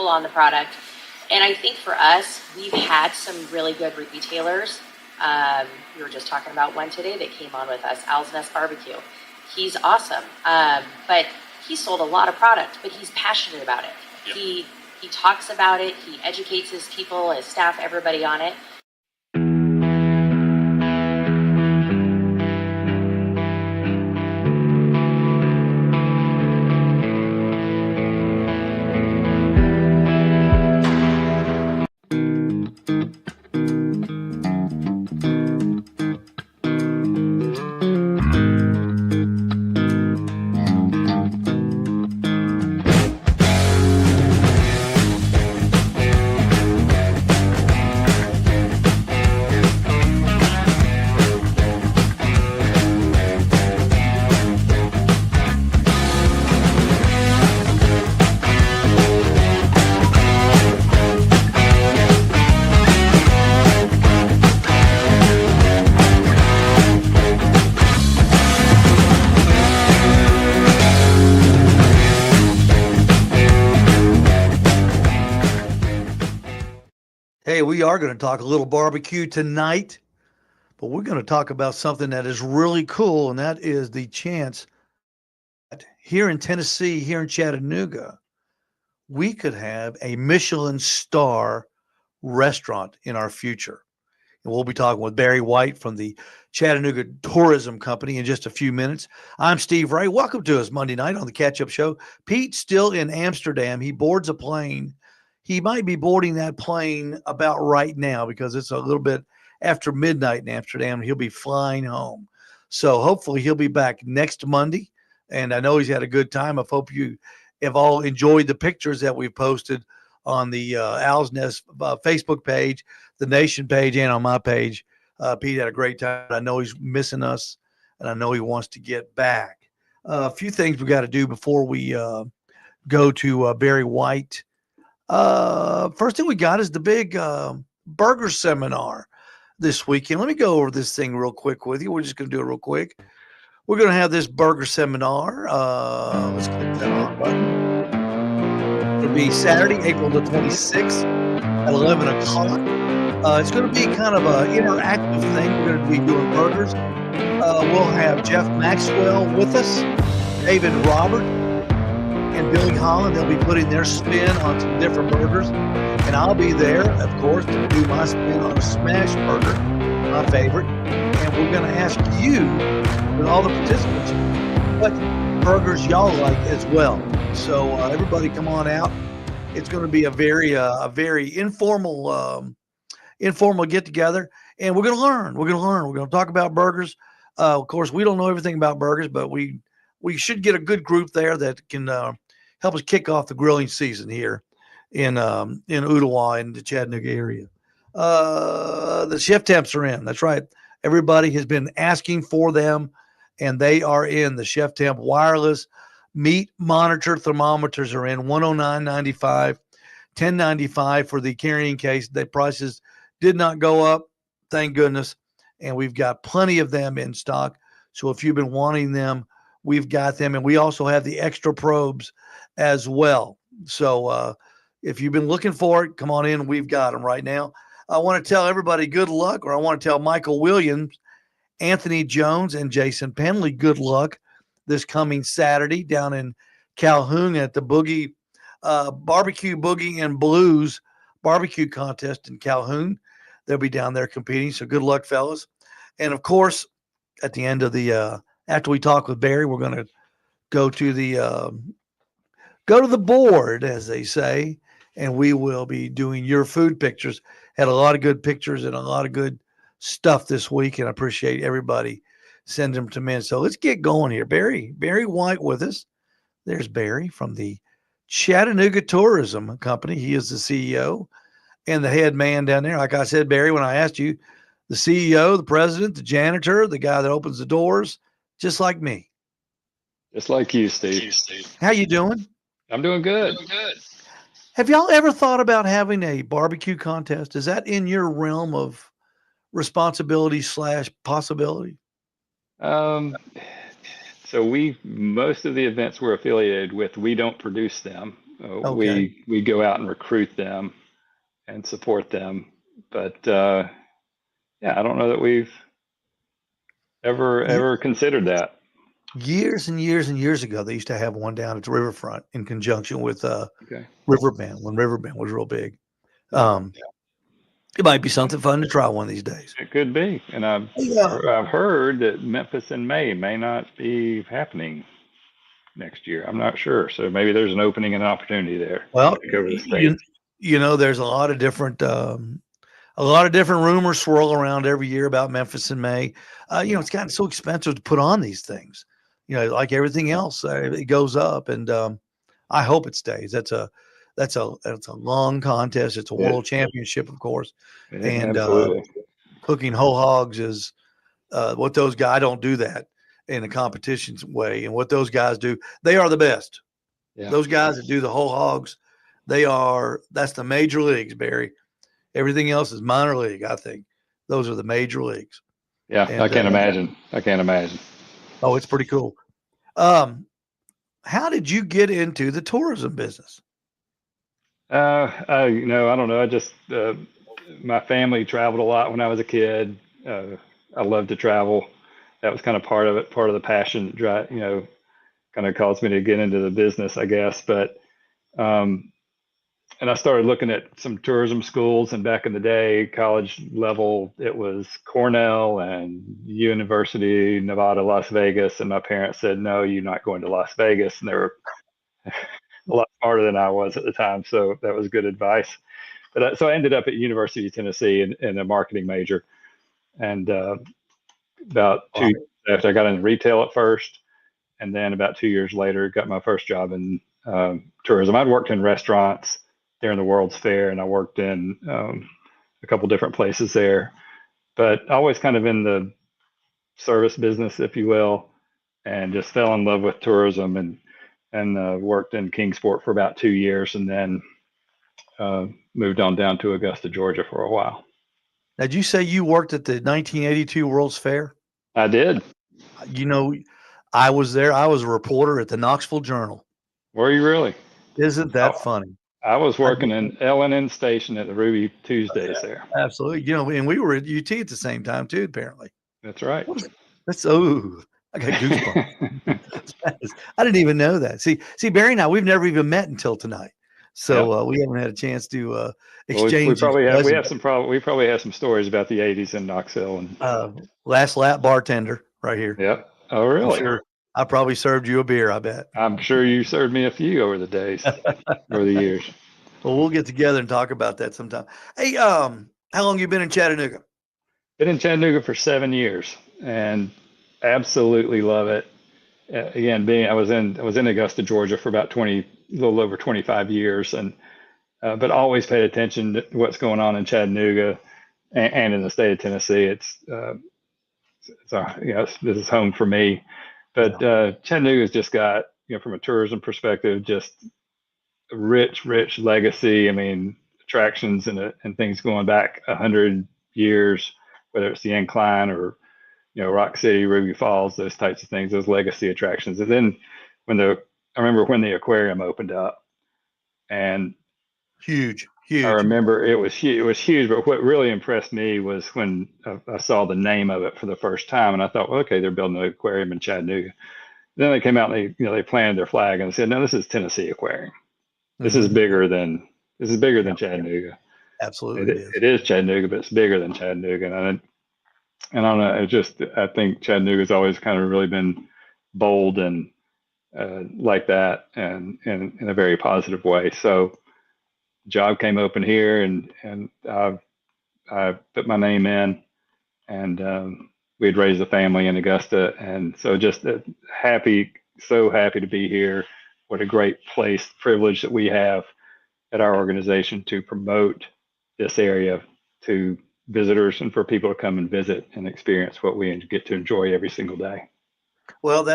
pull on the product. And I think for us, we've had some really good retailers. We were just talking about one today that came on with us, Owl's Nest Barbecue. He's awesome, but he sold a lot of product, but he's passionate about it. Yep. He talks about it. He educates his people, his staff, everybody on it. Hey, we are going to talk a little barbecue tonight, but we're going to talk about something that is really cool, and that is the chance that here in Tennessee, here in Chattanooga, we could have a Michelin star restaurant in our future. And we'll be talking with Barry White from the Chattanooga Tourism Company in just a few minutes. I'm Steve Ray. Welcome to us Monday night on the Catch-Up Show. Pete's still in Amsterdam. He boards a plane. He might be boarding that plane about right now because it's a little bit after midnight in Amsterdam. He'll be flying home. So hopefully he'll be back next Monday. And I know he's had a good time. I hope you have all enjoyed the pictures that we've posted on the Owl's Nest Facebook page, the Nation page, and on my page. Pete had a great time. I know he's missing us, and I know he wants to get back. A few things we got to do before we go to Barry White. First thing we got is the big burger seminar this weekend. Let me go over this thing real quick with you. We're just going to do it real quick. We're going to have this burger seminar. Let's click that on button. It'll be Saturday, April the 26th at 11 o'clock. It's going to be kind of an interactive thing. We're going to be doing burgers. We'll have Jeff Maxwell with us, David Robert, and Billy Holland. They'll be putting their spin on some different burgers. And I'll be there, of course, to do my spin on a smash burger, my favorite. And we're going to ask you, with all the participants, what burgers y'all like as well. So everybody come on out. It's going to be a very informal get together. And we're going to learn. We're going to talk about burgers. Of course, we don't know everything about burgers, but we should get a good group there that can help us kick off the grilling season here in Ooltewah in the Chattanooga area. The chef temps are in. That's right. Everybody has been asking for them, and they are in. The chef temp wireless meat monitor thermometers are in. $109.95, $10.95 for the carrying case. The prices did not go up, thank goodness, and we've got plenty of them in stock. So if you've been wanting them, we've got them, and we also have the extra probes as well. So if you've been looking for it, come on in. We've got them right now. I want to tell everybody good luck, or I want to tell Michael Williams, Anthony Jones, and Jason Penley good luck this coming Saturday down in Calhoun at the Barbecue Boogie and Blues barbecue contest in Calhoun. They'll be down there competing. So good luck, fellas. And of course, at the end of the after we talk with Barry, we're going to go to the board, as they say, and we will be doing your food pictures. Had a lot of good pictures and a lot of good stuff this week, and I appreciate everybody sending them to me. So let's get going here. Barry White with us. There's Barry from the Chattanooga Tourism Company. He is the CEO and the head man down there. Like I said, Barry, when I asked you, the CEO, the president, the janitor, the guy that opens the doors, just like me. Just like you, Steve. How you doing? I'm doing good. Have y'all ever thought about having a barbecue contest? Is that in your realm of responsibility / possibility? So most of the events we're affiliated with, we don't produce them. Okay. We go out and recruit them and support them. But yeah, I don't know that we've Ye- ever considered that. Years and years and years ago, they used to have one down at the riverfront in conjunction with Okay. Riverbend when Riverbend was real big. Yeah. It might be something fun to try one of these days. It could be. And Yeah. I've heard that Memphis in May may not be happening next year. I'm not sure. So maybe there's an opening and an opportunity there Well, to go to the States. there's a lot of different rumors swirl around every year about Memphis in May. It's gotten so expensive to put on these things. Like everything else, it goes up, and I hope it stays. That's a long contest. It's a world championship, of course, and Absolutely. cooking whole hogs is what those guys. I don't do that in a competition way, and what those guys do, they are the best. Yeah. Those guys that do the whole hogs, that's the major leagues, Barry. Everything else is minor league, I think. Those are the major leagues. Yeah, And I can't imagine. I can't imagine. oh, it's pretty cool. How did you get into the tourism business? I don't know. I just my family traveled a lot when I was a kid. I loved to travel. That was kind of part of it, part of the passion that kind of caused me to get into the business, I guess. But and I started looking at some tourism schools, and back in the day, college level, it was Cornell and University, Nevada, Las Vegas. And my parents said, no, you're not going to Las Vegas. And they were a lot smarter than I was at the time. So that was good advice. But so I ended up at University of Tennessee in a marketing major. And about 2 years after, I got into retail at first. And then about 2 years later, got my first job in tourism. I'd worked in restaurants during the World's Fair, and I worked in a couple different places there, but always kind of in the service business, if you will, and just fell in love with tourism and worked in Kingsport for about 2 years, and then moved on down to Augusta, Georgia for a while. Now, did you say you worked at the 1982 World's Fair? I did. I was there. I was a reporter at the Knoxville Journal. Were you really? Isn't that funny? I was working in L&N Station at the Ruby Tuesdays there. Absolutely. And we were at UT at the same time too, apparently. That's right. I got goosebumps. I didn't even know that. See, Barry and I, we've never even met until tonight. So we haven't had a chance to exchange. We probably have some stories about the 80s in Knoxville and last lap bartender right here. Yep. Oh, really? I'm sure I probably served you a beer, I bet. I'm sure you served me a few over the days, over the years. Well, we'll get together and talk about that sometime. Hey, how long you been in Chattanooga? Been in Chattanooga for 7 years and absolutely love it. Again, I was in Augusta, Georgia for about a little over 25 years, and but always paid attention to what's going on in Chattanooga and in the state of Tennessee. This is home for me. But Chattanooga's just got, from a tourism perspective, just a rich legacy. I mean, attractions and things going back 100 years, whether it's the Incline or Rock City, Ruby Falls, those types of things, those legacy attractions. And then I remember when the aquarium opened up, and huge. I remember it was huge. But what really impressed me was when I saw the name of it for the first time, and I thought, well, okay, they're building an aquarium in Chattanooga. Then they came out and they planted their flag and said, no, this is Tennessee Aquarium. This is bigger than Chattanooga. Absolutely, it is Chattanooga, but it's bigger than Chattanooga. And I don't know. I think Chattanooga's always kind of really been bold and like that, and in a very positive way. So, job came open here, and I put my name in, and we had raised a family in Augusta, and so just so happy to be here. What a great privilege that we have at our organization to promote this area to visitors and for people to come and visit and experience what we get to enjoy every single day. Well,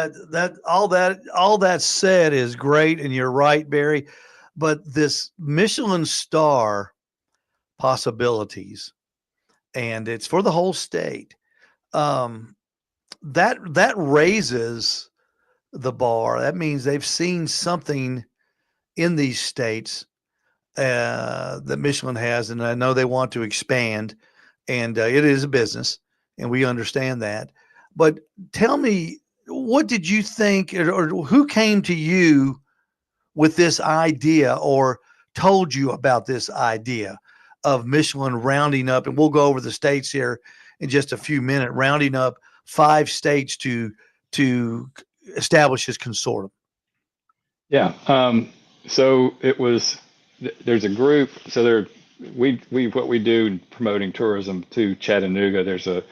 all that said is great, and you're right, Barry. But this Michelin star possibilities, and it's for the whole state. That raises the bar. That means they've seen something in these states that Michelin has, and I know they want to expand, and it is a business, and we understand that. But tell me, what did you think, or who came to you with this idea, or told you about this idea of Michelin rounding up? And we'll go over the states here in just a few minutes, rounding up 5 states to establish this consortium. Yeah. So it was, there's a group. So we what we do in promoting tourism to Chattanooga, there's a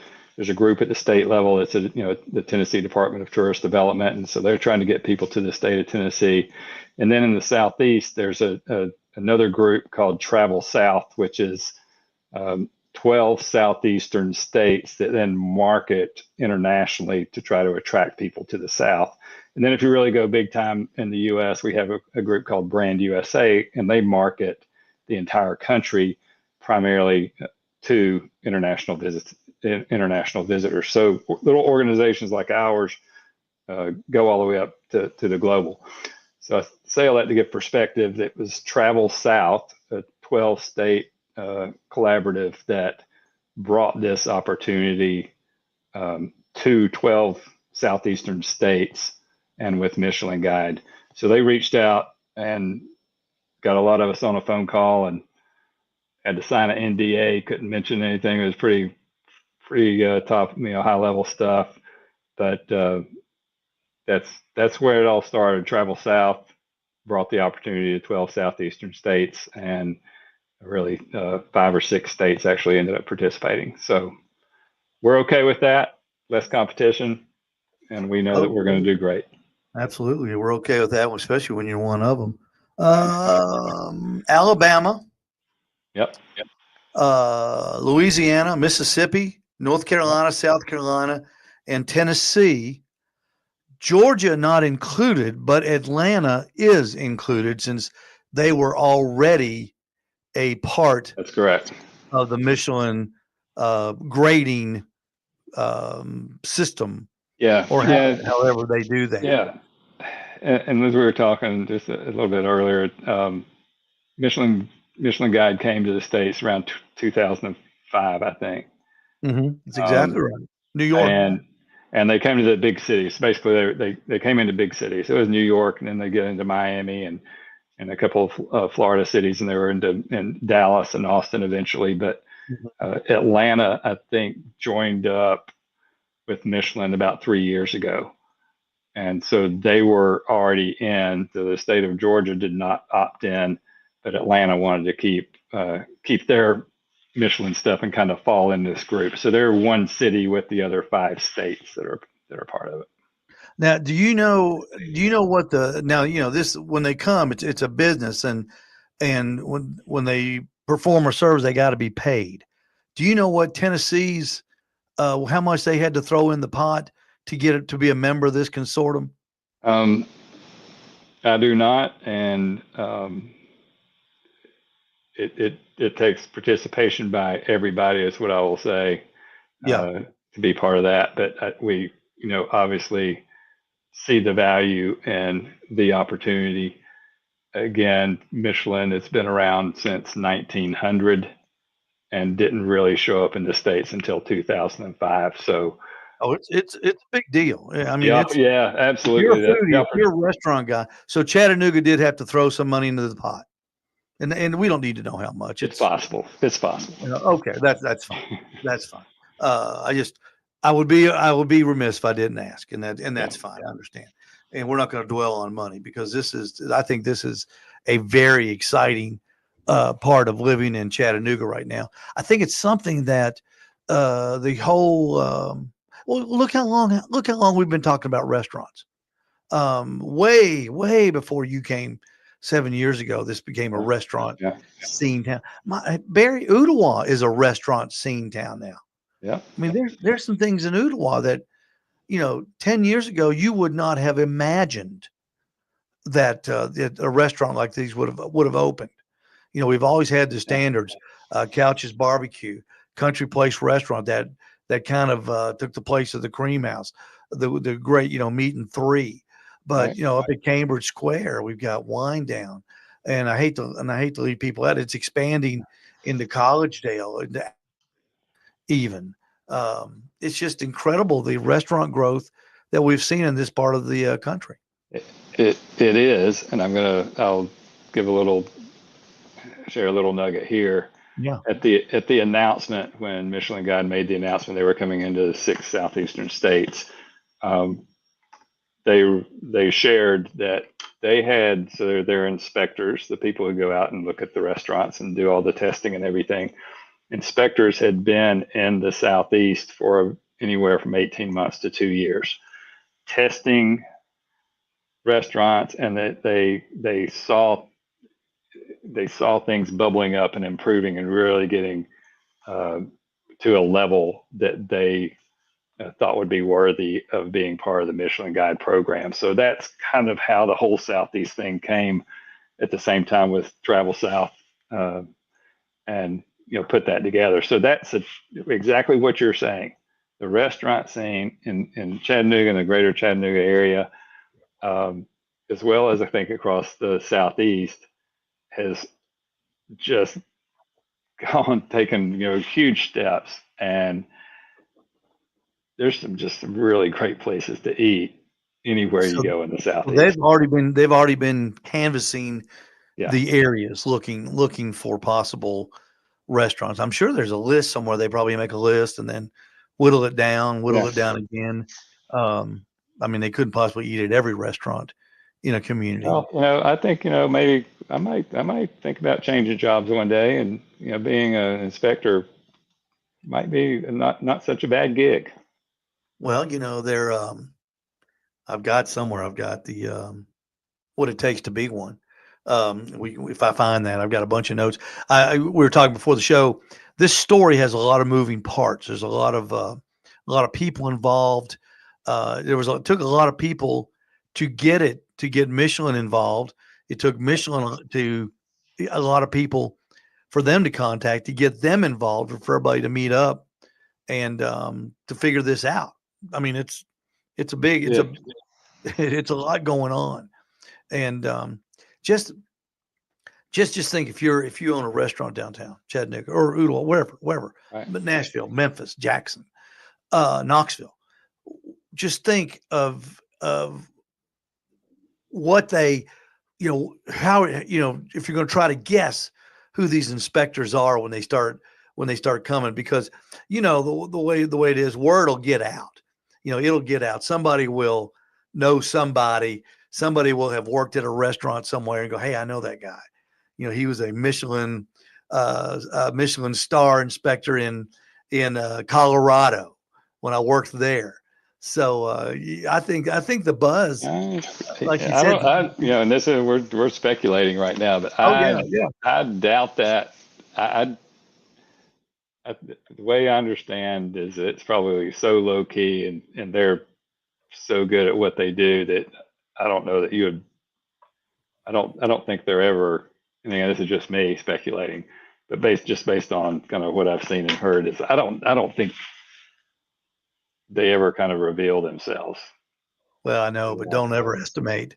group at the state level. It's the Tennessee Department of Tourist Development. And so they're trying to get people to the state of Tennessee. And then in the Southeast, there's another group called Travel South, which is 12 Southeastern states that then market internationally to try to attract people to the South. And then if you really go big time in the US, we have a group called Brand USA, and they market the entire country primarily to international visitors. So little organizations like ours go all the way up to the global. So I say all that to give perspective. It was Travel South, a 12-state collaborative that brought this opportunity to 12 southeastern states, and with Michelin Guide. So they reached out and got a lot of us on a phone call and had to sign an NDA. Couldn't mention anything. It was pretty top, high level stuff. But that's where it all started. Travel South brought the opportunity to 12 southeastern states, and really 5 or 6 states actually ended up participating. So we're okay with that. Less competition, and we know that we're going to do great. Absolutely. We're okay with that one, especially when you're one of them. Alabama. Yep. Louisiana, Mississippi, North Carolina, South Carolina, and Tennessee. Georgia not included, but Atlanta is included since they were already a part. That's correct. Of the Michelin grading system. Yeah. Or however they do that. Yeah. And as we were talking just a little bit earlier, Michelin Guide came to the States around 2005, I think. Mm-hmm. That's exactly right. New York. And they came to the big cities. Basically, they came into big cities. It was New York, and then they get into Miami and a couple of Florida cities, and they were in Dallas and Austin eventually. But Atlanta, I think, joined up with Michelin about 3 years ago. And so they were already in. So the state of Georgia did not opt in, but Atlanta wanted to keep their Michelin stuff and kind of fall in this group. So they're one city with the other 5 states that are part of it. Now, do you know what this, when they come, it's a business, and when they perform a service, they got to be paid. Do you know what Tennessee's how much they had to throw in the pot to get it to be a member of this consortium? I do not, and it takes participation by everybody, is what I will say. To be part of that. But we obviously see the value and the opportunity. Again, Michelin has been around since 1900 and didn't really show up in the States until 2005. So, it's a big deal. I mean, yeah, absolutely. If you're a restaurant guy, so Chattanooga did have to throw some money into the pot, and we don't need to know how much. It's possible. Okay, that's fine. That's fine. I would be remiss if I didn't ask, and that's fine. I understand. And we're not going to dwell on money, because I think this is a very exciting part of living in Chattanooga right now. I think it's something that the whole look how long we've been talking about restaurants. Way before you came 7 years ago, this became a restaurant scene town. Barry, Ottawa is a restaurant scene town now. Yeah. I mean, there's some things in Ottawa that, 10 years ago, you would not have imagined that a restaurant like these would have opened. We've always had the standards, Couch's Barbecue, Country Place Restaurant that kind of took the place of the Cream House, the great, Meat and Three. But Right. up at Cambridge Square, we've got Wine Down, and I hate to leave people out. It's expanding into Collegedale, even. It's just incredible the restaurant growth that we've seen in this part of the country. It is, and I'll share a little nugget here. Yeah. At the announcement, when Michelin Guide made the announcement they were coming into 6 southeastern states, they shared that they had, so their inspectors, the people who go out and look at the restaurants and do all the testing and everything, inspectors had been in the Southeast for anywhere from 18 months to 2 years, testing restaurants, and that they saw things bubbling up and improving and really getting to a level that they thought would be worthy of being part of the Michelin Guide program. So that's kind of how the whole Southeast thing came at the same time with Travel South, and put that together. So that's exactly what you're saying. The restaurant scene in Chattanooga and the greater Chattanooga area, as well as I think across the Southeast, has just taken huge steps, and there's some really great places to eat anywhere you So go in the Southeast. they've already been canvassing Yeah. the areas, looking for possible restaurants. I'm sure there's a list somewhere. They probably make a list and then whittle it down again. I mean, they couldn't possibly eat at every restaurant in a community. Well, I think maybe I might think about changing jobs one day, and being an inspector might be not such a bad gig. Well, they're I've got the what it takes to be one. If I find that, I've got a bunch of notes. We were talking before the show. This story has a lot of moving parts. There's a lot of people involved. It took a lot of people to get Michelin involved. It took Michelin to a lot of people for them to contact to get them involved, or for everybody to meet up and to figure this out. I mean, it's a lot going on, and just think, if you own a restaurant downtown Chattanooga or Oodle, wherever, Right. but Nashville, Memphis, Jackson, Knoxville, just think of what they, how, if you're going to try to guess who these inspectors are when they start coming, because the way it is, word will get out. It'll get out. Somebody will know somebody. Somebody will have worked at a restaurant somewhere and go, "Hey, I know that guy. He was a Michelin star inspector in Colorado when I worked there." So I think the buzz, like you said, and this is we're speculating right now, but I doubt that. The way I understand is it's probably so low key, and they're so good at what they do that I don't know that you would. I don't think they're ever. I mean, this is just me speculating, but based on kind of what I've seen and heard, is I don't think they ever kind of reveal themselves. Well, I know, but don't ever estimate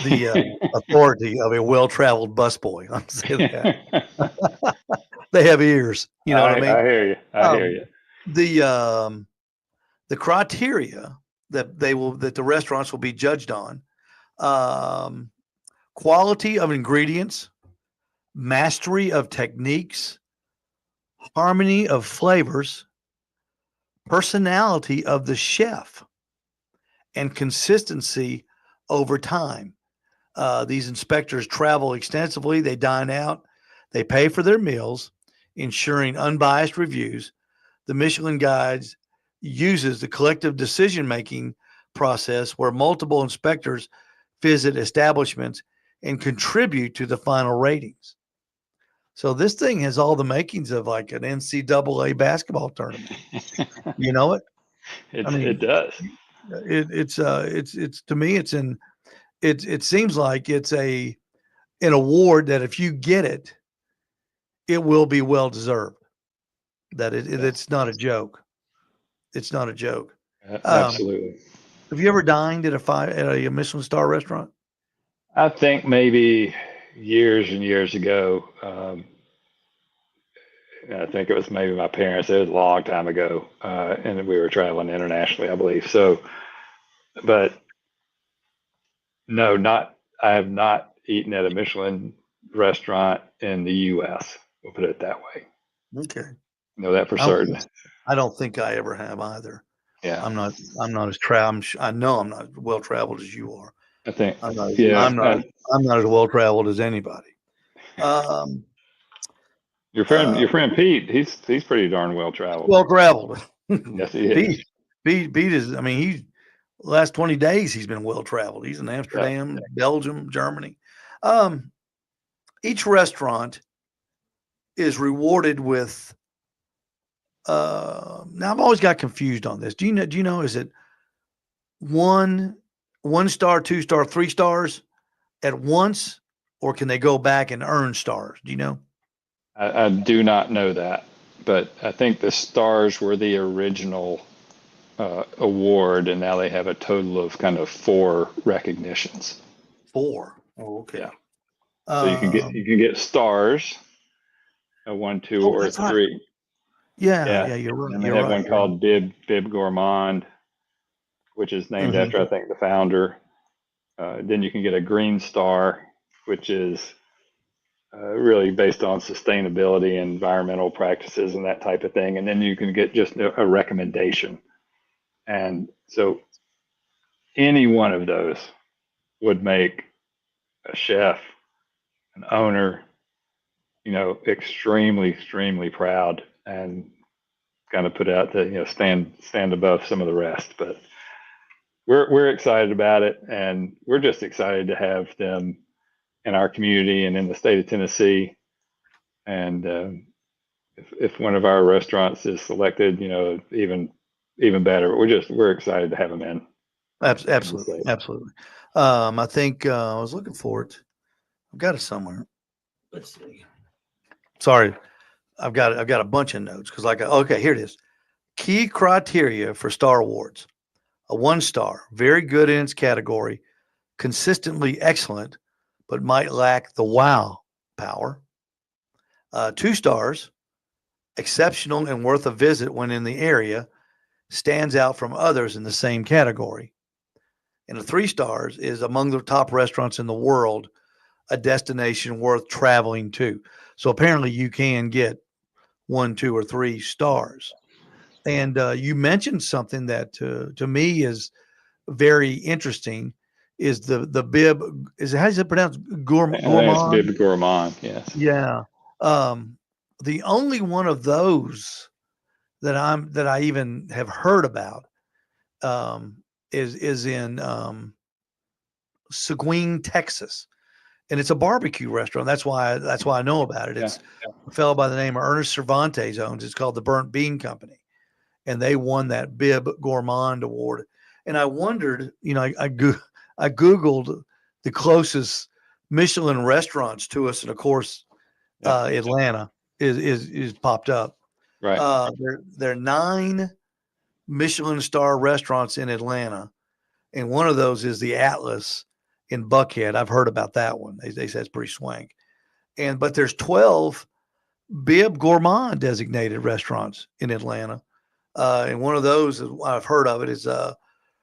the authority of a well-traveled busboy. I'm saying that. They have ears. You know what I mean? I hear you. I hear you. The criteria that the restaurants will be judged on: quality of ingredients, mastery of techniques, harmony of flavors, personality of the chef, and consistency over time. These inspectors travel extensively. They dine out. They pay for their meals, ensuring unbiased reviews. The Michelin Guides uses the collective decision-making process where multiple inspectors visit establishments and contribute to the final ratings. So this thing has all the makings of like an NCAA basketball tournament. You know it? It does. It's to me, it seems like it's an award that if you get it, it will be well deserved. That it's not a joke. It's not a joke. Absolutely. Have you ever dined at a Michelin star restaurant? I think maybe years and years ago. I think it was maybe my parents. It was a long time ago, and we were traveling internationally, I believe. So, but no, not. I have not eaten at a Michelin restaurant in the U.S. We'll put it that way. Okay. Know that for I don't, certain. I don't think I ever have either. Yeah, I'm not as traveled. I know I'm not well traveled as you are. I think. I'm not, Yeah, I'm not as well traveled as anybody. Um, your uh, friend Pete, he's pretty darn well traveled. well traveled. Yes, he is. Pete is, I mean, last 20 days, he's been well traveled. He's in Yeah. Amsterdam, Belgium, Germany. Um, each restaurant is rewarded with, now I've always got confused on this. Do you know, is it one star, 2 star, 3 stars at once, or can they go back and earn stars? Do you know? I do not know that, but I think the stars were the original award, and now they have a total of kind of 4 recognitions. 4. Oh, okay. Yeah. So you Um, can get stars, a 1, 2, oh, or that's right. 3. Yeah, Yeah. yeah, you're right. And they You're have right. one called Bib Gourmand, which is named Mhm. after, I think, the founder. Then you can get a green star, which is really based on sustainability and environmental practices and that type of thing. And then you can get just a recommendation. And so any one of those would make a chef, an owner, extremely, extremely proud, and kind of put out the, stand above some of the rest. But we're excited about it, and we're just excited to have them in our community and in the state of Tennessee. And if one of our restaurants is selected, even better. But we're excited to have them in. Absolutely, absolutely. I think I was looking for it. I've got it somewhere. Let's see. Sorry, I've got a bunch of notes because okay, here it is. Key criteria for Star Awards: a 1 star, very good in its category, consistently excellent, but might lack the wow power. 2 stars, exceptional and worth a visit when in the area, stands out from others in the same category. And a 3 stars is among the top restaurants in the world, a destination worth traveling to. So apparently you can get 1, 2, or 3 stars. And you mentioned something that to me is very interesting. Is the bib? Is it, how is it pronounced? That's Gourmand. Bib Gourmand. Yes. Yeah. The only one of those that I even have heard about is in Seguin, Texas, and it's a barbecue restaurant. That's why I know about it. Yeah. It's a fellow by the name of Ernest Cervantes owns. It's called the Burnt Bean Company, and they won that Bib Gourmand Award. And I wondered, I googled the closest Michelin restaurants to us, and of course, Atlanta is popped up. Right. There are 9 Michelin star restaurants in Atlanta, and one of those is the Atlas in Buckhead. I've heard about that one. They say it's pretty swank. But there's 12 Bib Gourmand designated restaurants in Atlanta, and one of those I've heard of it is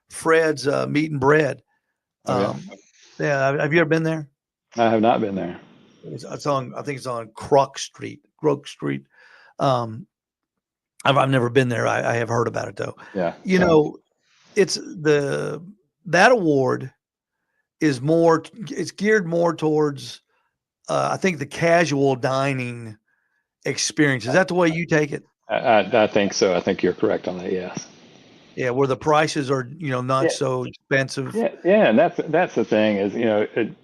Fred's Meat and Bread. Oh, yeah. Yeah, have you ever been there? I have not been there. It's on. I think it's on Crook Street. Crook Street. I've never been there. I have heard about it though. Yeah. It's that award is more. It's geared more towards. I think the casual dining experience. Is that the way you take it? I think so. I think you're correct on that. Yes. Yeah, where the prices are, not Yeah. so expensive. Yeah. Yeah. And that's the thing is,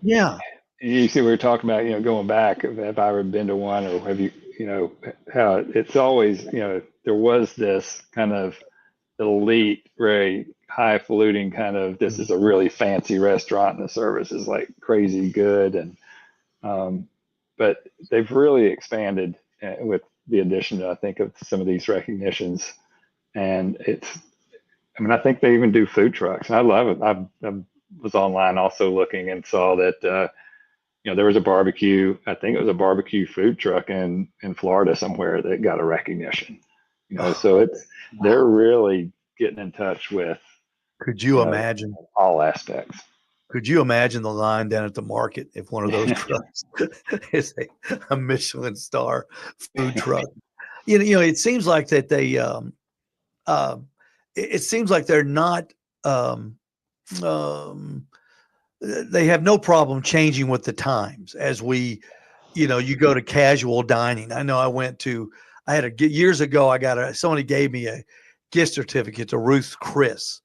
Yeah. you see, we were talking about, going back, have I ever been to one, or have you, how it's always, there was this kind of elite, very highfalutin kind of, this is a really fancy restaurant and the service is like crazy good. And, but they've really expanded with the addition, I think, of some of these recognitions. And I mean, I think they even do food trucks, and I love it. I was online also looking and saw that there was a barbecue. I think it was a barbecue food truck in Florida somewhere that got a recognition. Oh, So they're wow. really getting in touch with Could you you know imagine? all aspects. Could you imagine the line down at the market if one of those trucks is a Michelin star food truck? It seems like that uh, it seems like they're not, um, um, they have no problem changing with the times as you go to casual dining. I know years ago, somebody gave me a gift certificate to Ruth's Chris,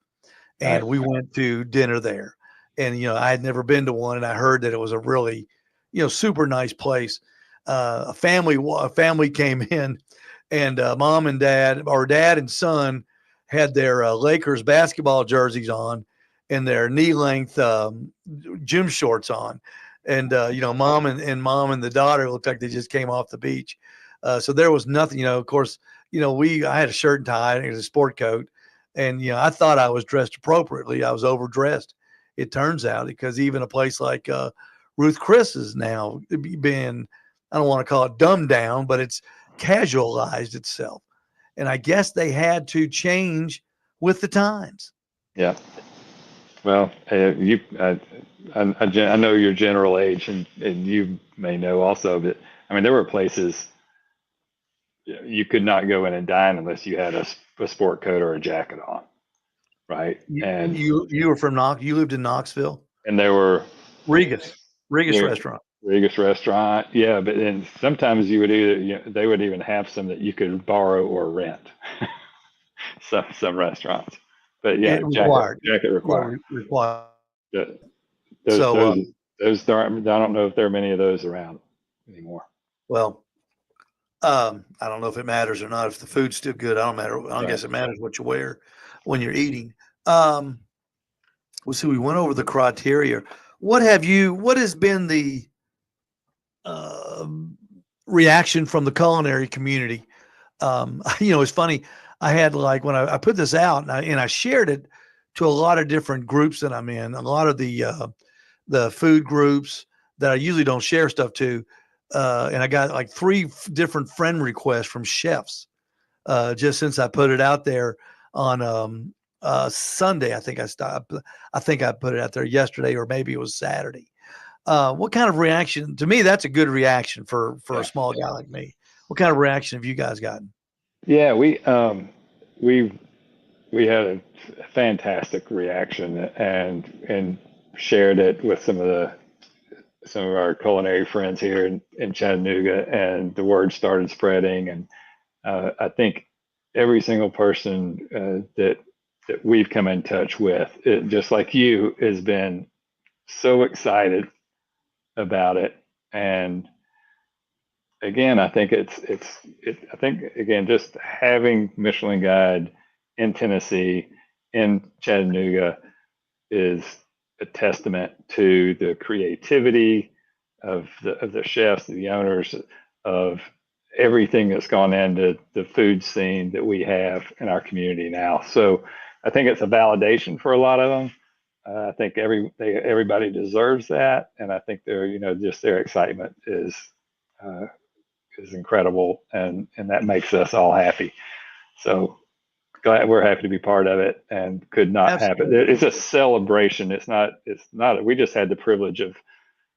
and Nice. we went to dinner there. And I had never been to one, and I heard that it was a really, super nice place. A family came in, and mom and dad, or dad and son, had their Lakers basketball jerseys on and their knee length gym shorts on, and mom and the daughter looked like they just came off the beach. So there was nothing. Of course, I had a shirt and tie and a sport coat, and I thought I was dressed appropriately. I was overdressed. It turns out, because even a place like Ruth Chris has now been, I don't want to call it dumbed down, but it's casualized itself. And I guess they had to change with the times. Yeah. Well, I know your general age, and you may know also that, I mean, there were places you could not go in and dine unless you had a sport coat or a jacket on, right? And You were from you lived in Knoxville? there were Regus there restaurant. Regis restaurant, yeah, but then sometimes you would they would even have some that you could borrow or rent. Some restaurants, but yeah, It required. jacket Yeah, required. required. Th- Those So, those those aren't, I don't know if there are many of those around anymore. well, I don't know if it matters or not. If the food's still good, I don't matter. I don't Right. guess it matters what you wear when you're eating. Um, we went over the criteria. What has been the uh, reaction from the culinary community? It's funny. I had, like, when I put this out, and I shared it to a lot of different groups that I'm in, a lot of the food groups that I usually don't share stuff to. And I got like three different friend requests from chefs just since I put it out there on Sunday. I think I put it out there yesterday, or maybe it was Saturday. What kind of reaction? To me, that's a good reaction for a Yeah. small guy like me. What kind of reaction have you guys gotten? Yeah, we we had a fantastic reaction, and shared it with some of our culinary friends here in Chattanooga, and the word started spreading. And I think every single person that we've come in touch with, just like you, has been so excited about it. And again, I think I think again, just having Michelin Guide in Tennessee, in Chattanooga, is a testament to the creativity of the chefs, the owners, of everything that's gone into the food scene that we have in our community now. So I think it's a validation for a lot of them. I think everybody deserves that, and I think just their excitement uh, is incredible, and that makes us all happy. So glad we're happy to be part of it, and could not happen. Absolutely. It's a celebration. It's not. We just had the privilege of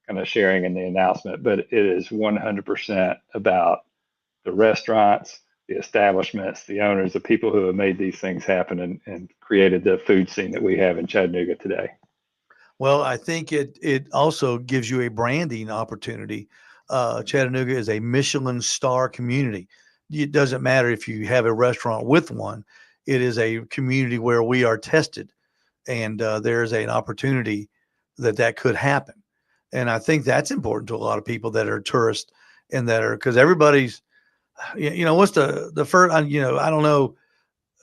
kind of sharing in the announcement, but it is 100% about the restaurants, the establishments, the owners, the people who have made these things happen, and created the food scene that we have in Chattanooga today. Well, I think it also gives you a branding opportunity. Chattanooga is a Michelin star community. It doesn't matter if you have a restaurant with one. It is a community where we are tested, and there's an opportunity that could happen. And I think that's important to a lot of people that are tourists, and that are, because everybody's, what's the first, I don't know.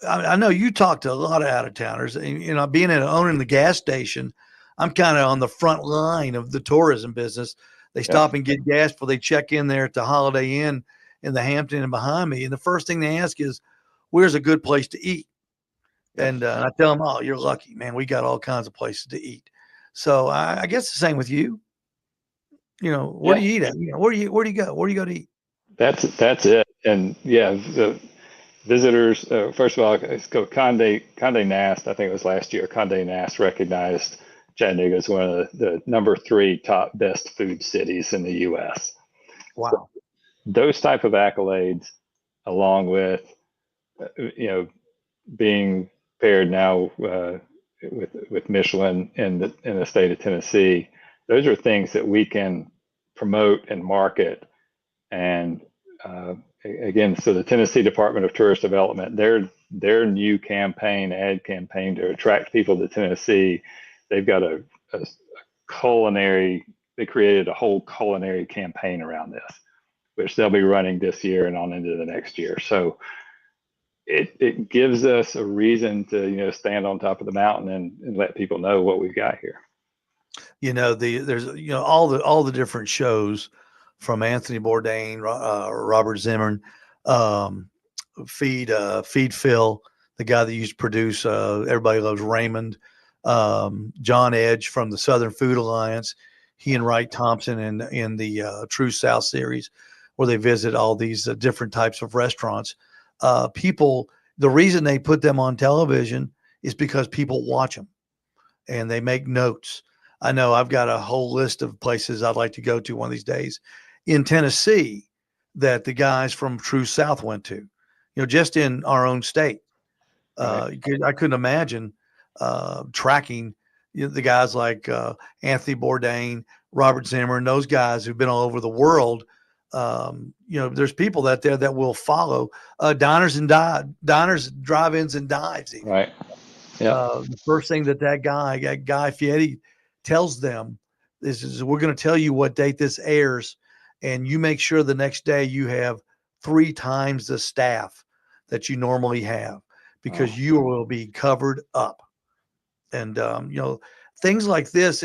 I know you talk to a lot of out of towners, and being owning the gas station, I'm kind of on the front line of the tourism business. They Yeah. stop and get gas before they check in there at the Holiday Inn in the Hampton and behind me. And the first thing they ask is, where's a good place to eat? And I tell them, oh, you're lucky, man. We got all kinds of places to eat. So I guess the same with you. Where do you eat at? Where do you go? Where do you go to eat? That's it. And yeah, the visitors. First of all, let's go. Condé Nast. I think it was last year. Condé Nast recognized Chattanooga as one of the #3 top best food cities in the U.S. Wow. Those type of accolades, along with being paired now with Michelin in the state of Tennessee, those are things that we can promote and market. And again, so the Tennessee Department of Tourist Development, their new ad campaign to attract people to Tennessee, they've got a culinary. They created a whole culinary campaign around this, which they'll be running this year and on into the next year. So it gives us a reason to stand on top of the mountain and let people know what we've got here. There's all the different shows from Anthony Bourdain, Robert Zimmerman, Feed Phil, the guy that used to produce Everybody Loves Raymond, John Edge from the Southern Food Alliance, he and Wright Thompson in the True South series, where they visit all these different types of restaurants. People, the reason they put them on television is because people watch them and they make notes. I know I've got a whole list of places I'd like to go to one of these days in Tennessee that the guys from True South went to, just in our own state. Right. I couldn't imagine tracking the guys like Anthony Bourdain, Robert Zimmer, and those guys who've been all over the world. There's people out there that will follow diners, drive-ins, and dives. Even. Right. Yeah. The first thing that Guy Fieri tells them is we're going to tell you what date this airs, and you make sure the next day you have 3 times the staff that you normally have, because you will be covered up. And things like this,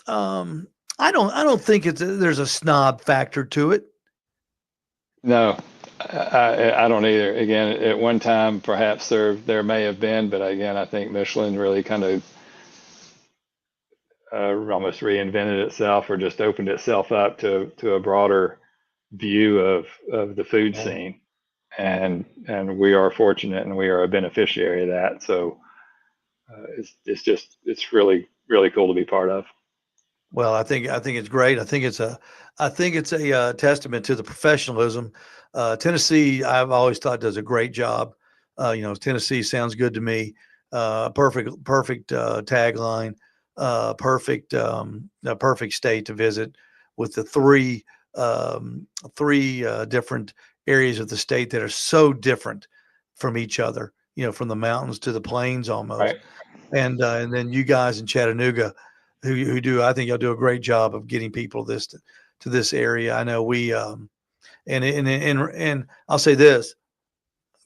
I don't think there's a snob factor to it. No, I don't either. Again, at one time, perhaps there may have been, but again, I think Michelin really kind of almost reinvented itself, or just opened itself up to a broader view of the food scene, and we are fortunate, and we are a beneficiary of that. So it's really cool to be part of. Well, I think it's great. I think it's a testament to the professionalism. Tennessee, I've always thought, does a great job. Tennessee sounds good to me. Perfect tagline. Perfect state to visit, with the three different areas of the state that are so different from each other. From the mountains to the plains almost. Right. And then you guys in Chattanooga, who do, I think you'll do a great job of getting people to this area. I know we and I'll say this,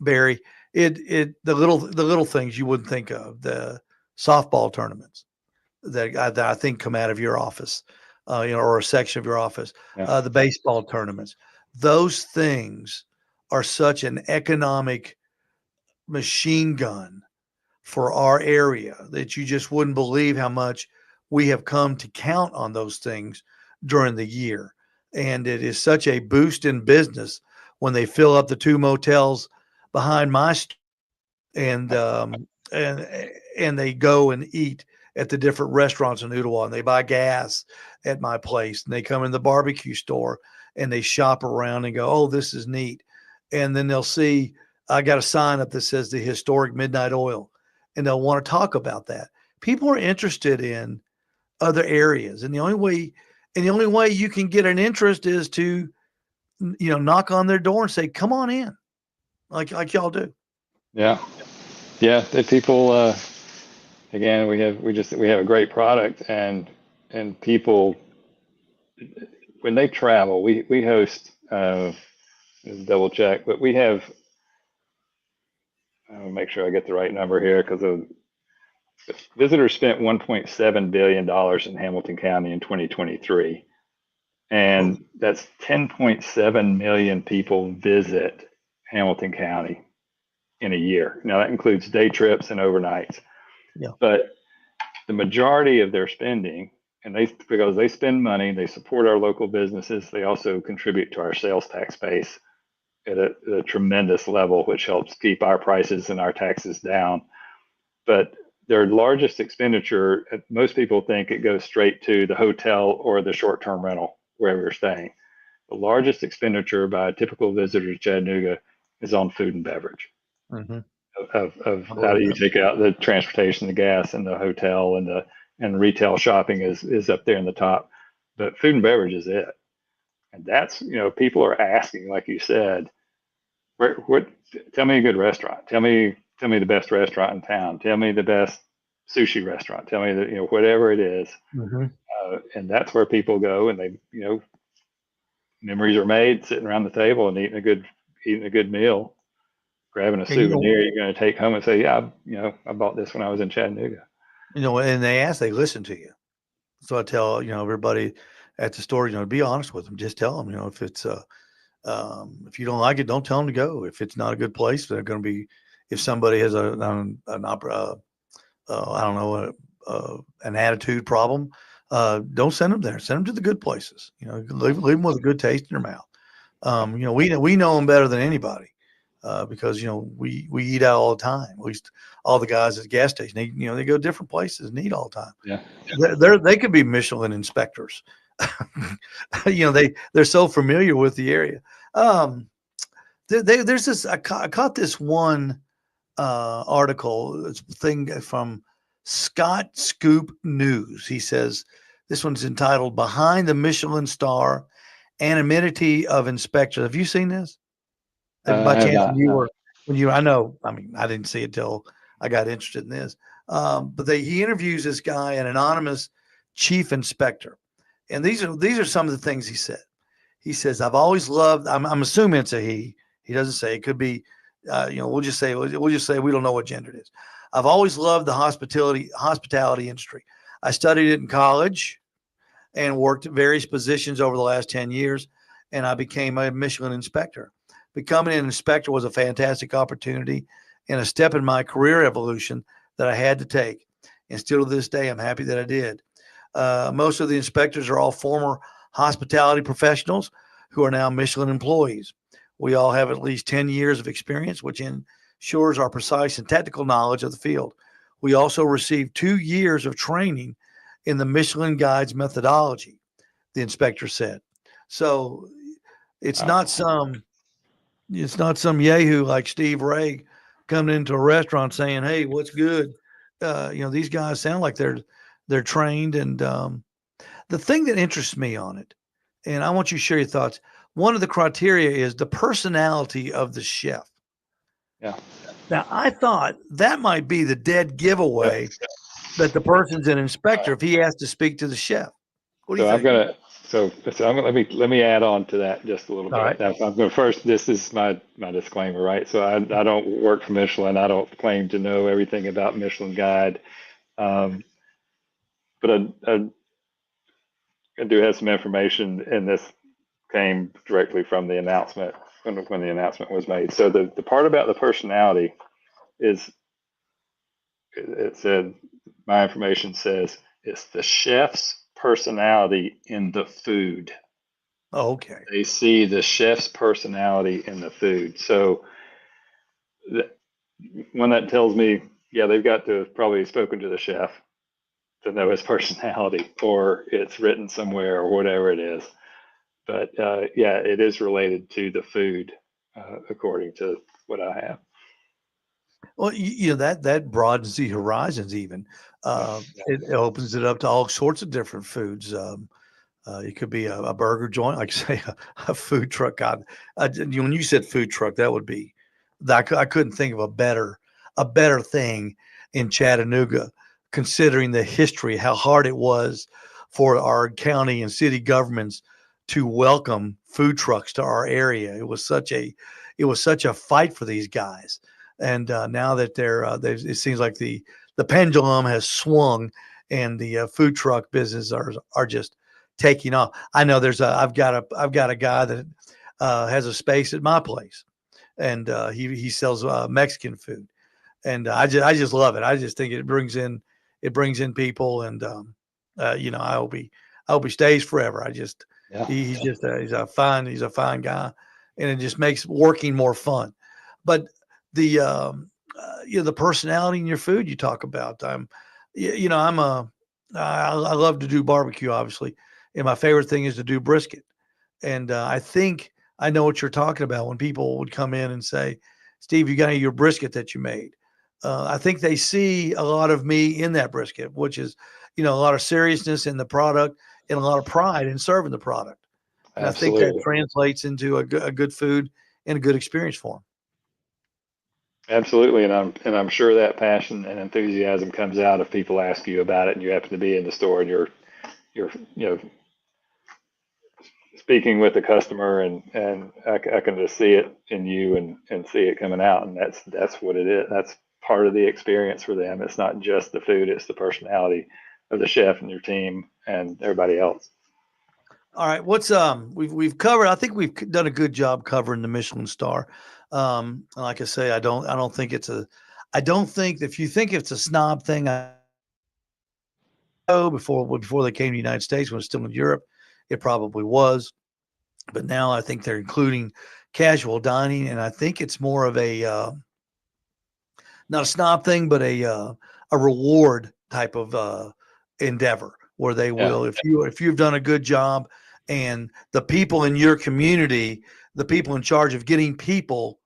Barry, the little things you wouldn't think of, the softball tournaments that I think come out of your office, or a section of your office, the baseball tournaments. Those things are such an economic machine gun for our area that you just wouldn't believe how much we have come to count on those things during the year. And it is such a boost in business when they fill up the 2 motels behind my store, and they go and eat at the different restaurants in Ooltewah, and they buy gas at my place, and they come in the barbecue store and they shop around and go, oh, this is neat. And then they'll see, I got a sign up that says the historic Midnight Oil, and they'll want to talk about that. People are interested in other areas, and the only way you can get an interest is to, knock on their door and say, come on in, like y'all do. Yeah. The people, again, we have a great product, and people, when they travel, we host, double check, but we have, I'll make sure I get the right number here, because visitors spent $1.7 billion in Hamilton County in 2023. And that's 10.7 million people visit Hamilton County in a year. Now that includes day trips and overnights. Yeah. But the majority of their spending, and because they spend money, they support our local businesses, they also contribute to our sales tax base at a tremendous level, which helps keep our prices and our taxes down. But their largest expenditure, most people think it goes straight to the hotel or the short-term rental, wherever you're staying. The largest expenditure by a typical visitor to Chattanooga is on food and beverage. Mm-hmm. Of how do you take out the transportation, the gas, and the hotel, and retail shopping is up there in the top, but food and beverage is it. And that's, people are asking, like you said, what? Tell me a good restaurant. Tell me the best restaurant in town. Tell me the best sushi restaurant. Tell me that, whatever it is. Mm-hmm. And that's where people go, and they, memories are made sitting around the table and eating a good meal, grabbing a souvenir you're going to take home and say, yeah, I bought this when I was in Chattanooga. And they listen to you. So I tell, everybody at the store, be honest with them. Just tell them, if it's, if you don't like it, don't tell them to go. If it's not a good place, they're going to be, if somebody has an attitude problem, don't send them there. Send them to the good places. Leave them with a good taste in their mouth. We know them better than anybody. Because we eat out all the time. At least all the guys at the gas station, they go different places and eat all the time. Yeah, they could be Michelin inspectors. They're so familiar with the area. There's this. I caught this one article thing from Scott Scoop News. He says this one's entitled "Behind the Michelin Star: Anonymity of Inspectors." Have you seen this? By chance, I know. I mean, I didn't see it till I got interested in this. But he interviews this guy, an anonymous chief inspector, and these are some of the things he said. He says, "I've always loved." I'm assuming it's a he. He doesn't say. It could be. We'll just say we don't know what gender it is. I've always loved the hospitality industry. I studied it in college, and worked at various positions over the last 10 years, and I became a Michelin inspector. Becoming an inspector was a fantastic opportunity and a step in my career evolution that I had to take. And still to this day, I'm happy that I did. Most of the inspectors are all former hospitality professionals who are now Michelin employees. We all have at least 10 years of experience, which ensures our precise and technical knowledge of the field. We also received 2 years of training in the Michelin Guide's methodology, the inspector said. So it's not some yahoo like Steve Ray coming into a restaurant saying, "Hey, what's good?" These guys sound like they're trained. And the thing that interests me on it, and I want you to share your thoughts. One of the criteria is the personality of the chef. Yeah. Now, I thought that might be the dead giveaway that the person's an inspector if he has to speak to the chef. What do you think? Let me add on to that just a little bit. Right. Now, I'm going first. This is my disclaimer, right? So I don't work for Michelin. I don't claim to know everything about Michelin Guide, but I do have some information, and this came directly from the announcement when the announcement was made. So the part about the personality is, it said, my information says it's the chef's personality in the food. Oh, okay. They see the chef's personality in the food. So when that tells me, yeah, they've got to have probably spoken to the chef to know his personality, or it's written somewhere, or whatever it is. But yeah, it is related to the food, according to what I have. Well, that broadens the horizons even. It opens it up to all sorts of different foods. It could be a burger joint, like say a food truck. God, when you said food truck, that would be. I couldn't think of a better thing in Chattanooga, considering the history, how hard it was for our county and city governments to welcome food trucks to our area. It was such a fight for these guys. And now that it seems like the pendulum has swung, and the food truck business are just taking off. I know I've got a guy that has a space at my place, and he sells Mexican food, and I just love it. I just think it brings in people, and I hope he stays forever. Yeah. He's a fine guy, and it just makes working more fun. But the the personality in your food you talk about. I love to do barbecue, obviously, and my favorite thing is to do brisket. And I think I know what you're talking about when people would come in and say, "Steve, you got your brisket that you made." I think they see a lot of me in that brisket, which is, a lot of seriousness in the product and a lot of pride in serving the product. And I think that Absolutely. translates into a good food and a good experience for them. Absolutely. And I'm sure that passion and enthusiasm comes out if people ask you about it and you happen to be in the store and you're speaking with the customer, and I can just see it in you and see it coming out, and that's what it is. That's part of the experience for them. It's not just the food; it's the personality of the chef and your team and everybody else. All right, we've covered. I think we've done a good job covering the Michelin star. Like I say, I don't think if you think it's a snob thing. I know before they came to the United States, when it was still in Europe, it probably was. But now I think they're including casual dining, and I think it's more of a not a snob thing, but a reward type of endeavor where they Yeah, will, if you've done a good job, and the people in your community, the people in charge of getting people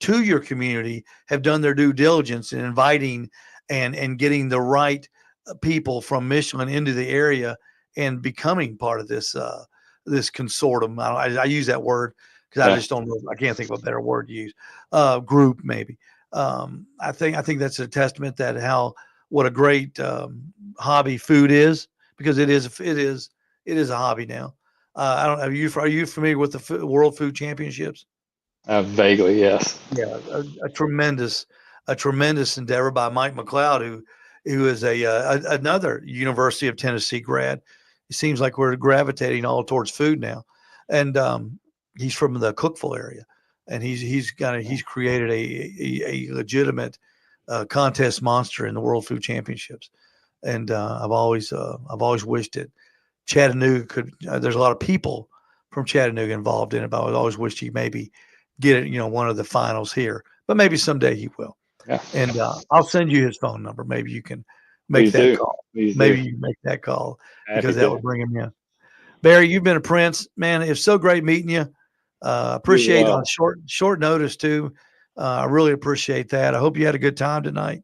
to your community, have done their due diligence in inviting and getting the right people from Michelin into the area and becoming part of this consortium. I use that word because I yeah, just don't know. I can't think of a better word to use. Group maybe. I think that's a testament that what a great hobby food is, because it is a hobby now. I don't. Are you familiar with the World Food Championships? vaguely, yes. Yeah, a tremendous endeavor by Mike McLeod, who is another University of Tennessee grad. It seems like we're gravitating all towards food now, and he's from the Cookeville area, and he's created a legitimate contest monster in the World Food Championships, and I've always wished that Chattanooga could. There's a lot of people from Chattanooga involved in it, but I always wished he maybe get it, one of the finals here. But maybe someday he will. Yeah, And I'll send you his phone number. Maybe you can make please that do. call. Please Maybe do. you can make that call, Happy because that to. would bring him in. Barry, you've been a prince, man. It's so great meeting you. You as Appreciate it on well. short notice too. I really appreciate that. I hope you had a good time tonight.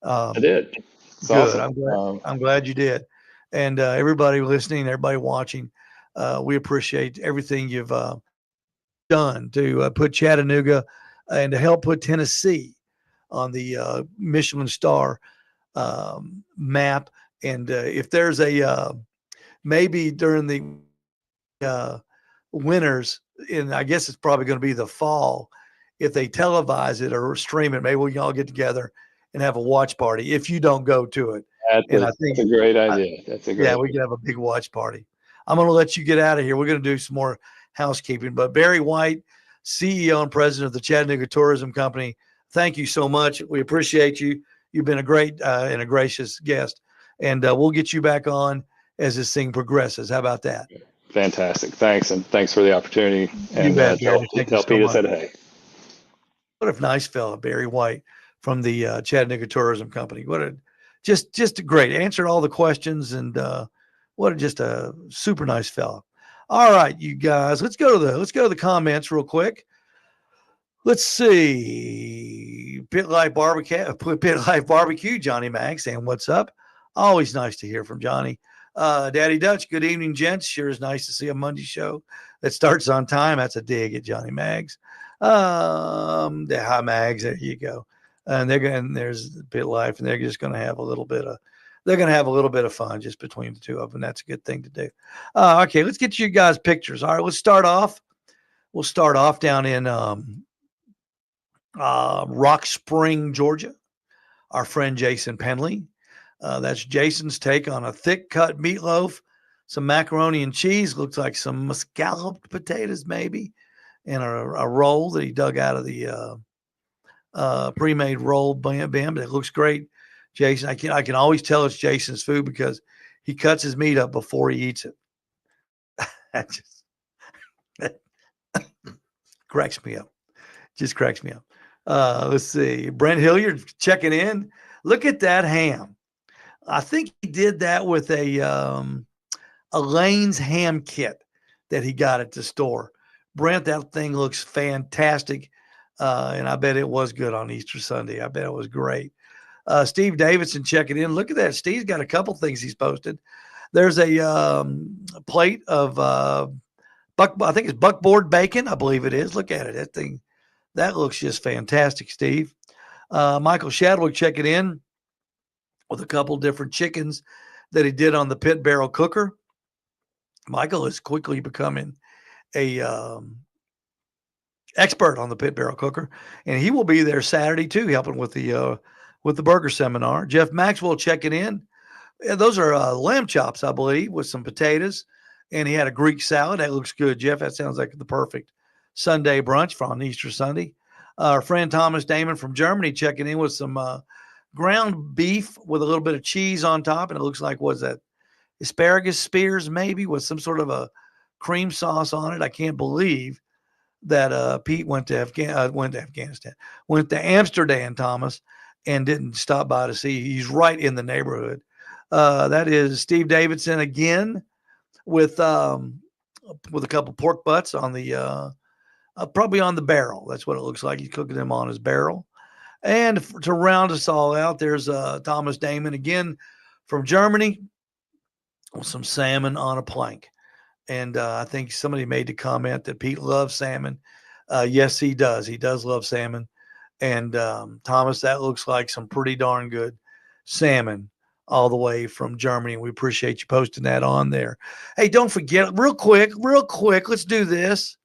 I Um, did. It's Good. awesome. I'm glad you did. And everybody listening, everybody watching, we appreciate everything you've done to put Chattanooga and to help put Tennessee on the Michelin star map. And if there's maybe during the winters, and I guess it's probably going to be the fall, if they televise it or stream it, maybe we can all get together and have a watch party if you don't go to it. And I think, That's a great idea. That's a yeah, great we idea. can have a big watch party. I'm going to let you get out of here. We're going to do some more housekeeping. But Barry White, CEO and president of the Chattanooga Tourism Company, thank you so much. We appreciate you. You've been a great and a gracious guest. And we'll get you back on as this thing progresses. How about that? Fantastic. Thanks, and thanks for the opportunity. You And bet, Barry. Thank you tell so Pete I much. said hey. What a nice fella, Barry White from the Chattanooga Tourism Company. Just a great, answered all the questions, and just a super nice fella. All right, you guys, let's go to the comments real quick. Let's see. Pit Life Barbecue, Johnny Mack saying, "What's up?" Always nice to hear from Johnny. Daddy Dutch, good evening, gents. Sure is nice to see a Monday show that starts on time. That's a dig at Johnny Mags. The High Mags, there you go. And there's Pit Life, and they're just going to have a little bit of fun just between the two of them. That's a good thing to do. Okay, let's get you guys pictures. All right, let's start off. We'll start off down in Rock Spring, Georgia. Our friend Jason Penley. That's Jason's take on a thick cut meatloaf, some macaroni and cheese. Looks like some scalloped potatoes, maybe. and a roll that he dug out of the pre-made roll bam. It looks great, Jason. I can always tell it's Jason's food because he cuts his meat up before he eats it. That just cracks me up. Just cracks me up. Let's see. Brent Hilliard checking in. Look at that ham. I think he did that with a Lane's ham kit that he got at the store. Brent, that thing looks fantastic. And I bet it was good on Easter Sunday. I bet it was great. Steve Davidson checking in. Look at that. Steve's got a couple things he's posted. There's a plate of I think it's buckboard bacon. I believe it is. Look at it. That thing, that looks just fantastic, Steve. Michael Shadwick checking in with a couple different chickens that he did on the pit barrel cooker. Michael is quickly becoming a expert on the pit barrel cooker, and he will be there Saturday too, helping with the burger seminar. Jeff Maxwell checking in. Yeah, those are lamb chops, I believe, with some potatoes, and he had a Greek salad. That looks good, Jeff. That sounds like the perfect Sunday brunch for on Easter Sunday. Our friend Thomas Damon from Germany checking in with some ground beef with a little bit of cheese on top, and it looks like, was that asparagus spears maybe with some sort of a cream sauce on it. I can't believe that Pete went to Amsterdam, Thomas, and didn't stop by to see. He's right in the neighborhood. That is Steve Davidson again with a couple pork butts on the probably on the barrel. That's what it looks like. He's cooking them on his barrel. And to round us all out, there's Thomas Damon again from Germany with some salmon on a plank. And I think somebody made the comment that Pete loves salmon. Yes, he does. He does love salmon. And Thomas, that looks like some pretty darn good salmon all the way from Germany. We appreciate you posting that on there. Hey, don't forget, real quick, let's do this.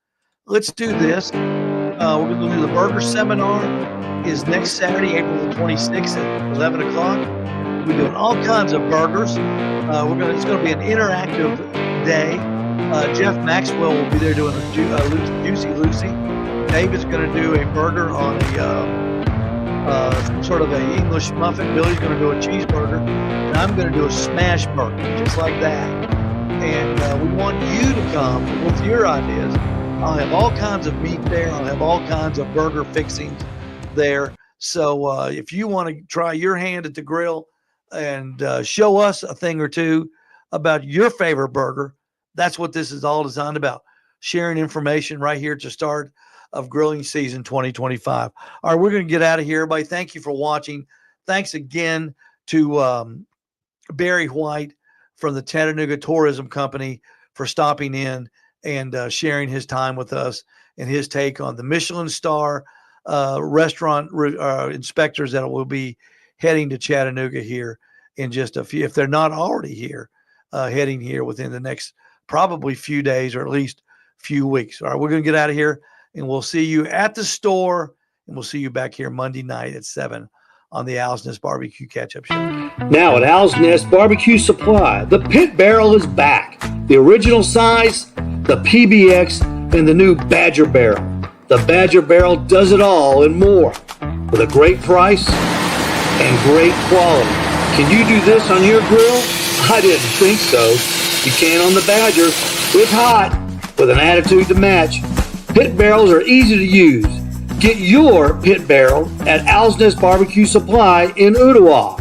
We're going to do the burger seminar. Is next Saturday, April the 26th at 11 o'clock. We're doing all kinds of burgers. It's going to be an interactive day. Jeff Maxwell will be there doing a Juicy Lucy. Dave is going to do a burger on a sort of a English muffin. Billy's going to do a cheeseburger, and I'm going to do a smash burger, just like that. And we want you to come with your ideas. I'll have all kinds of meat there. I'll have all kinds of burger fixings there. So if you want to try your hand at the grill and show us a thing or two about your favorite burger, that's what this is all designed about. Sharing information right here at the start of grilling season 2025. All right, we're going to get out of here, everybody. Thank you for watching. Thanks again to Barry White from the Chattanooga Tourism Company for stopping in and sharing his time with us and his take on the Michelin star restaurant inspectors that will be heading to Chattanooga here in just a few, if they're not already here, heading here within the next probably few days or at least few weeks. All right, we're going to get out of here, and we'll see you at the store, and we'll see you back here Monday night at 7 on the Owl's Nest Barbecue Catch-Up Show. Now at Owl's Nest Barbecue Supply, the pit barrel is back. The original size, the PBX, and the new Badger barrel. The Badger barrel does it all and more with a great price and great quality. Can you do this on your grill? I didn't think so. You can on the Badger. It's hot with an attitude to match. Pit barrels are easy to use. Get your pit barrel at Owl's Nest Barbecue Supply in Ottawa.